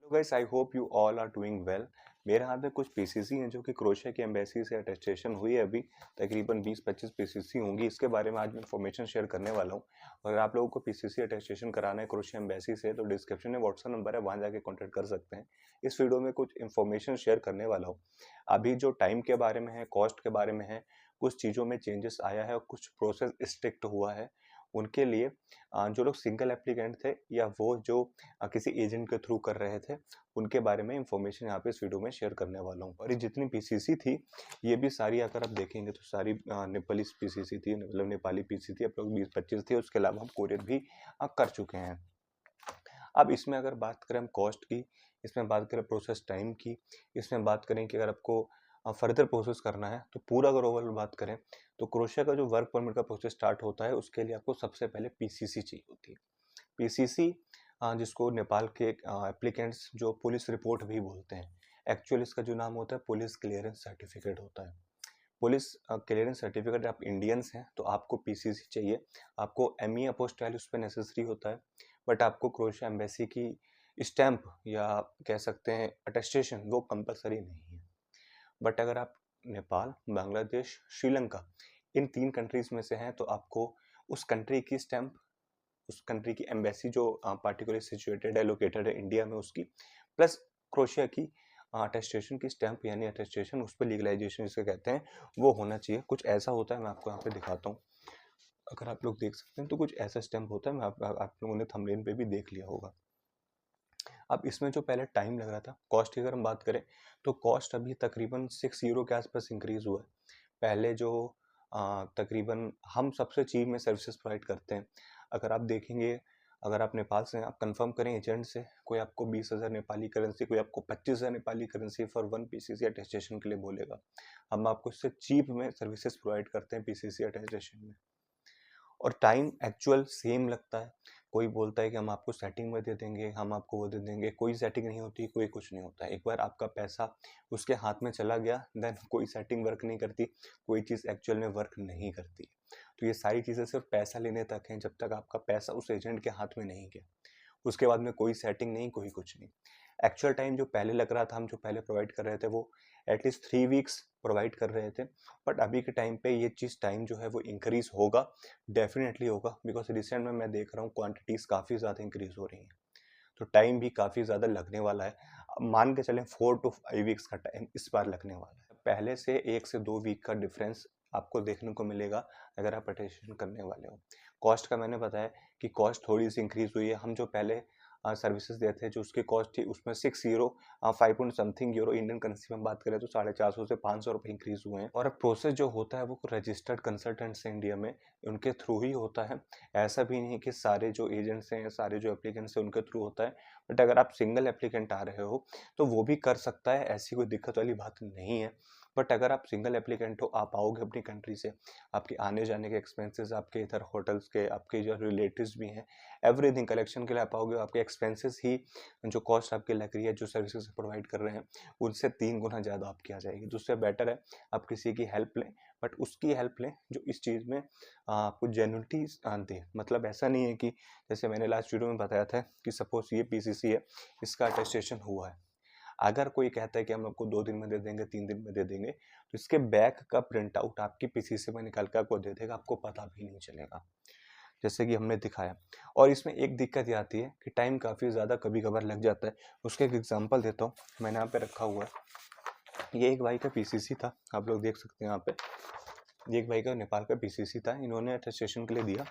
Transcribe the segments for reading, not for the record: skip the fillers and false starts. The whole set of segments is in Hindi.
तो guys I hope you all are doing well. मेरे हाथ में कुछ पीसीसी हैं जो कि क्रोएशिया की एम्बेसी से अटेस्टेशन हुई है। अभी तकरीबन 20-25 पीसीसी होंगी। इसके बारे में आज मैं इन्फॉर्मेशन शेयर करने वाला हूँ। अगर आप लोगों को पीसीसी अटेस्टेशन कराना है क्रोएशिया एम्बेसी से तो डिस्क्रिप्शन में व्हाट्सएप नंबर है, वहाँ जाके कॉन्टैक्ट कर सकते हैं। इस वीडियो में कुछ इन्फॉर्मेशन शेयर करने वाला हूँ। अभी जो टाइम के बारे में है, कॉस्ट के बारे में है, कुछ चीज़ों में चेंजेस आया है और कुछ प्रोसेस स्ट्रिक्ट हुआ है उनके लिए। जो लोग सिंगल एप्लीकेंट थे या वो जो किसी एजेंट के थ्रू कर रहे थे, उनके बारे में इंफॉर्मेशन यहाँ पे इस वीडियो में शेयर करने वाला हूँ। और ये जितनी पीसीसी थी, ये भी सारी अगर आप देखेंगे तो सारी नेपाली पीसीसी थी, मतलब नेपाली पीसीसी थी। अब लोग 20-25 थी, उसके अलावा हम कोरियर भी कर चुके हैं। अब इसमें अगर बात करें हम कॉस्ट की, इसमें बात करें प्रोसेस टाइम की, इसमें बात करें कि अगर आपको फर्दर प्रोसेस करना है तो पूरा अगर ओवरऑल बात करें तो क्रोएशिया का जो वर्क परमिट का प्रोसेस स्टार्ट होता है उसके लिए आपको सबसे पहले पीसीसी चाहिए होती है। पीसीसी जिसको नेपाल के एप्लीकेंट्स जो पुलिस रिपोर्ट भी बोलते हैं, एक्चुअल इसका जो नाम होता है पुलिस क्लियरेंस सर्टिफिकेट होता है। पुलिस क्लियरेंस सर्टिफिकेट, आप इंडियंस हैं तो आपको पीसीसी चाहिए। आपको एमई अपोस्टाइल उस पर नेसेसरी होता है, बट आपको क्रोएशिया एम्बेसी की स्टैंप या कह सकते हैं अटेस्टेशन वो कंपलसरी नहीं है। बट अगर आप नेपाल, बांग्लादेश, श्रीलंका इन 3 कंट्रीज में से हैं तो आपको उस कंट्री की स्टैंप, उस कंट्री की एम्बेसी जो पार्टिकुलरली सिचुएटेड है, लोकेटेड है इंडिया में, उसकी प्लस क्रोएशिया की अटेस्टेशन की स्टैंप यानी अटेस्टेशन, उस पर लीगलाइजेशन जिसे कहते हैं, वो होना चाहिए। कुछ ऐसा होता है, मैं आपको यहाँ पे दिखाता हूँ। अगर आप लोग देख सकते हैं तो कुछ ऐसा स्टैंप होता है, मैं आप लोगों ने थंबनेल पे भी देख लिया होगा। अब इसमें जो पहले टाइम लग रहा था, कॉस्ट की अगर हम बात करें तो कॉस्ट अभी तकरीबन 6 यूरो के आसपास इंक्रीज हुआ है। पहले जो तकरीबन हम सबसे चीप में सर्विसेज प्रोवाइड करते हैं। अगर आप देखेंगे, अगर आप नेपाल से हैं, आप कंफर्म करें एजेंट से, कोई आपको 20,000 नेपाली करेंसी, कोई आपको 25,000 Nepali currency for 1 PCC attestation के लिए बोलेगा। हम आपको इससे चीप में सर्विसेज प्रोवाइड करते हैं पीसीसी अटेस्टेशन में। और टाइम एक्चुअल सेम लगता है। कोई बोलता है कि हम आपको सेटिंग में दे देंगे, हम आपको वो दे देंगे, कोई सेटिंग नहीं होती, कोई कुछ नहीं होता है। एक बार आपका पैसा उसके हाथ में चला गया, देन कोई सेटिंग वर्क नहीं करती, कोई चीज़ एक्चुअल में वर्क नहीं करती। तो ये सारी चीज़ें सिर्फ पैसा लेने तक हैं, जब तक आपका पैसा उस एजेंट के हाथ में नहीं गया। उसके बाद में कोई सेटिंग नहीं, कोई कुछ नहीं। एक्चुअल टाइम जो पहले लग रहा था, हम जो पहले प्रोवाइड कर रहे थे, वो एटलीस्ट 3 वीक्स प्रोवाइड कर रहे थे। बट अभी के टाइम पे ये चीज़ टाइम जो है वो इंक्रीज होगा, डेफिनेटली होगा, बिकॉज रिसेंट में मैं देख रहा हूँ क्वांटिटीज़ काफ़ी ज़्यादा इंक्रीज हो रही हैं, तो टाइम भी काफ़ी ज़्यादा लगने वाला है। मान के चलें 4 to 5 वीक्स का टाइम इस बार लगने वाला है। पहले से 1 से 2 वीक का डिफरेंस आपको देखने को मिलेगा अगर आप अटेस्टेशन करने वाले हो। कॉस्ट का मैंने बताया कि कॉस्ट थोड़ी सी इंक्रीज हुई है। हम जो पहले सर्विसेज देते थे, जो उसकी कॉस्ट थी उसमें 6 euro 5 point something euro, Indian currency में बात करें तो 450 से 500 रुपये इंक्रीज हुए हैं। और प्रोसेस जो होता है वो रजिस्टर्ड कंसल्टेंट्स हैं इंडिया में, उनके थ्रू ही होता है। ऐसा भी नहीं कि सारे जो एजेंट्स हैं, सारे जो एप्लीकेंट्स हैं उनके थ्रू होता है। बट अगर आप सिंगल एप्लीकेंट आ रहे हो तो वो भी कर सकता है, ऐसी कोई दिक्कत वाली बात नहीं है। बट अगर आप सिंगल एप्लीकेंट हो, आप आओगे अपनी कंट्री से, आपके आने जाने के एक्सपेंसेस, आपके इधर होटल्स के, आपके जो रिलेटिव्स भी हैं, एवरीथिंग कलेक्शन के लिए आप आओगे, आपके एक्सपेंसेस ही जो कॉस्ट आपकी लग रही है, जो सर्विसेज प्रोवाइड कर रहे हैं, उनसे 3 गुना ज़्यादा आपकी आ जाएगी। तो उससे बेटर है आप किसी की हेल्प लें, बट उसकी हेल्प लें जो इस चीज़ में आपको जेन्युइनिटी दे। मतलब ऐसा नहीं है कि जैसे मैंने लास्ट वीडियो में बताया था कि सपोज ये पीसीसी है, इसका अटेस्टेशन हुआ है, अगर कोई कहता है कि हम आपको 2 दिन में दे देंगे, 3 दिन में दे देंगे, तो इसके बैक का प्रिंट आउट आपकी पीसीसी में निकाल के आपको दे देगा, आपको पता भी नहीं चलेगा, जैसे कि हमने दिखाया। और इसमें एक दिक्कत ये आती है कि टाइम काफ़ी ज़्यादा कभी कभार लग जाता है। उसका एक एग्जांपल देता हूँ, मैंने यहाँ पे रखा हुआ है। ये एक भाई का पीसीसी था, आप लोग देख सकते हैं यहाँ पे। ये एक भाई का नेपाल का पीसीसी था, इन्होंने अटेस्टेशन के लिए दिया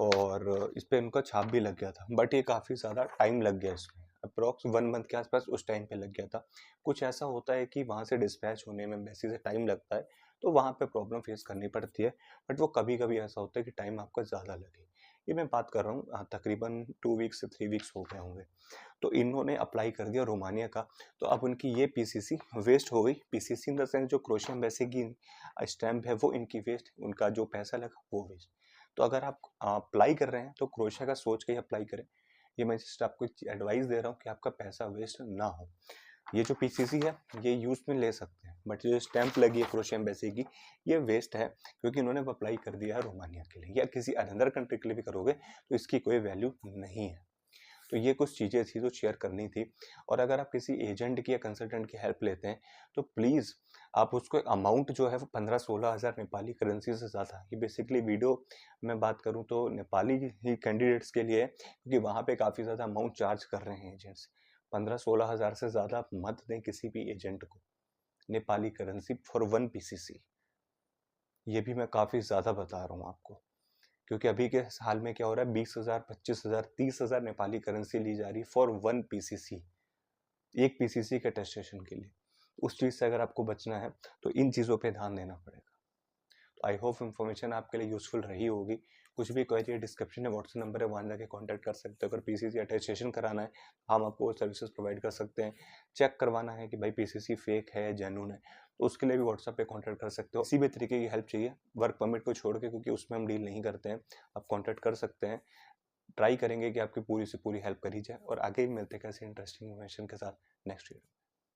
और इस पर इनका छाप भी लग गया था। बट ये काफ़ी ज़्यादा टाइम लग गया इसमें, अप्रॉक्स 1 मंथ के आसपास उस टाइम पे लग गया था। कुछ ऐसा होता है कि वहाँ से डिस्पैच होने में एम्बेसी से टाइम लगता है, तो वहाँ पे प्रॉब्लम फेस करनी पड़ती है। बट वो कभी कभी ऐसा होता है कि टाइम आपका ज़्यादा लगे। ये मैं बात कर रहा हूँ तकरीबन 2 वीक्स से 3 वीक्स हो गए होंगे। तो इन्होंने अप्लाई कर दिया रोमानिया का, तो अब उनकी ये पीसीसी वेस्ट हो गई। पीसीसी इन द सेंस जो क्रोएशिया एम्बेसी की स्टैंप है वो इनकी वेस्ट, उनका जो पैसा लगा वो वेस्ट। तो अगर आप अप्लाई कर रहे हैं तो क्रोएशिया का सोच के ही अप्लाई करें। ये मैं जस्ट आपको एडवाइस दे रहा हूँ कि आपका पैसा वेस्ट ना हो। ये जो पीसीसी है ये यूज में ले सकते हैं, बट जो स्टैंप लगी है क्रोएशिया एम्बेसी की, ये वेस्ट है, क्योंकि इन्होंने अप्लाई कर दिया है रोमानिया के लिए, या किसी अनदर कंट्री के लिए भी करोगे तो इसकी कोई वैल्यू नहीं है। तो ये कुछ चीज़ें थी जो शेयर करनी थी। और अगर आप किसी एजेंट की या कंसल्टेंट की हेल्प लेते हैं तो प्लीज़ आप उसको अमाउंट जो है वो 15-16 हज़ार नेपाली करेंसी से ज़्यादा, ये बेसिकली वीडियो मैं बात करूँ तो नेपाली ही कैंडिडेट्स के लिए है, क्योंकि वहाँ पे काफ़ी ज़्यादा अमाउंट चार्ज कर रहे हैं एजेंट्स। 15-16 हज़ार से ज़्यादा आप मत दें किसी भी एजेंट को नेपाली करेंसी फॉर 1 पीसीसी। ये भी मैं काफ़ी ज़्यादा बता रहा हूँ आपको, क्योंकि अभी के हाल में क्या हो रहा है, 20,000, 25,000, 30,000 नेपाली करेंसी ली जा रही है फॉर 1 पीसीसी, एक पीसीसी के टेस्टेशन के लिए। उस चीज़ से अगर आपको बचना है तो इन चीज़ों पे ध्यान देना पड़ेगा। तो आई होप इन्फॉर्मेशन आपके लिए यूजफुल रही होगी। कुछ भी क्वेरी, डिस्क्रिप्शन में व्हाट्सएप नंबर है, वहाँ जाके कांटेक्ट कर सकते हो। अगर पीसीसी अटेस्टेशन कराना है हम आपको वो सर्विसेज प्रोवाइड कर सकते हैं। चेक करवाना है कि भाई पीसीसी फेक है जेन्युइन है, तो उसके लिए भी व्हाट्सएप पे कांटेक्ट कर सकते हो। किसी भी तरीके की हेल्प चाहिए वर्क परमिट को छोड़ के, क्योंकि उसमें हम डील नहीं करते हैं, आप कॉन्टैक्ट कर सकते हैं। ट्राई करेंगे कि आपकी पूरी से पूरी हेल्प करी जाए, और आगे भी मिलते हैं कैसे इंटरेस्टिंग इन्फॉर्मेशन के साथ नेक्स्ट ईयर।